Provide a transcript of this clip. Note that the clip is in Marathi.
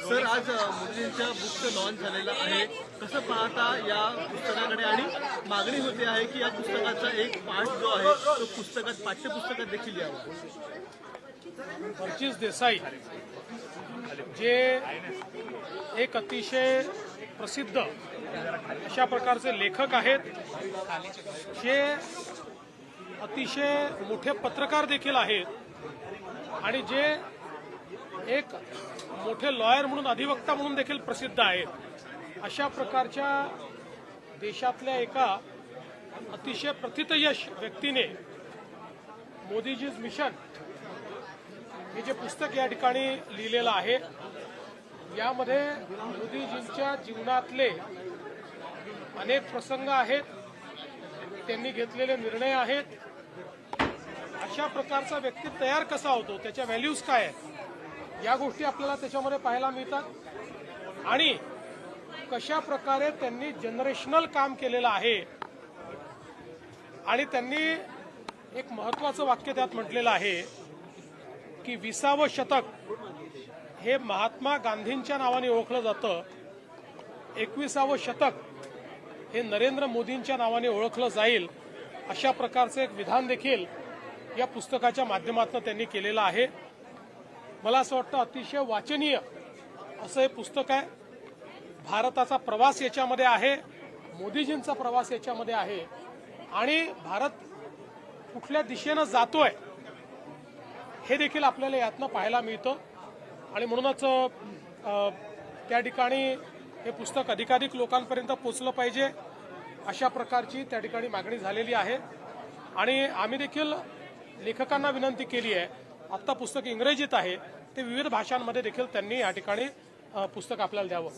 सर, आज मोदींच्या बुकचं लॉन्च झालेलं आहे. कसं पाहता या पुस्तकाकडे? आणि मागणी होते आहे की या पुस्तकाचा एक पार्ट जो आहे तो पुस्तकात, पाठ्यपुस्तकात देखील यावा. परचेस देसाई जे एक अतिशय प्रसिद्ध अशा प्रकारचे लेखक आहेत, जे अतिशय मोठे पत्रकार देखील आहेत आणि जे एक मोठे लॉयर म्हणून, अधिवक्ता म्हणून देखील प्रसिद्ध आहेत, अशा प्रकारच्या देशातल्या एका अतिशय प्रथितयश व्यक्तीने मोदीजीज मिशन हे जे पुस्तक या ठिकाणी लिहिलेलं आहे, यामध्ये मोदीजींच्या जीवनातले अनेक प्रसंग आहेत, त्यांनी घेतलेले निर्णय आहेत. अशा प्रकारचा व्यक्ती तयार कसा होतो, त्याच्या व्हॅल्यूज काय आहेत, या गोष्टी आपल्याला त्याच्यामध्ये पाहायला मिळतात. आणि कशा प्रकारे त्यांनी जनरेशनल काम केलेलं आहे. आणि त्यांनी एक महत्त्वाचं वाक्य त्यात म्हटलेलं आहे की 20वे शतक हे महात्मा गांधींच्या नावाने ओळखलं जातं, 21वे शतक हे नरेंद्र मोदींच्या नावाने ओळखलं जाईल, अशा प्रकारचं एक विधान देखील या पुस्तकाच्या माध्यमातून त्यांनी केलेलं आहे. मला असं वाटतं अतिशय वाचनीय असं हे पुस्तक आहे. भारताचा प्रवास याच्यामध्ये आहे, मोदीजींचा प्रवास याच्यामध्ये आहे आणि भारत कुठल्या दिशेनं जातोय हे देखील आपल्याला यातनं पाहायला मिळतं. आणि म्हणूनच त्या ठिकाणी हे पुस्तक अधिकाधिक लोकांपर्यंत पोहोचलं पाहिजे, अशा प्रकारची त्या ठिकाणी मागणी झालेली आहे. आणि आम्ही देखील लेखकांना विनंती केली आहे, आत्ता पुस्तक इंग्रजीत आहे, ते विविध भाषांमध्ये देखील त्यांनी या ठिकाणी पुस्तक आपल्याला द्यावं.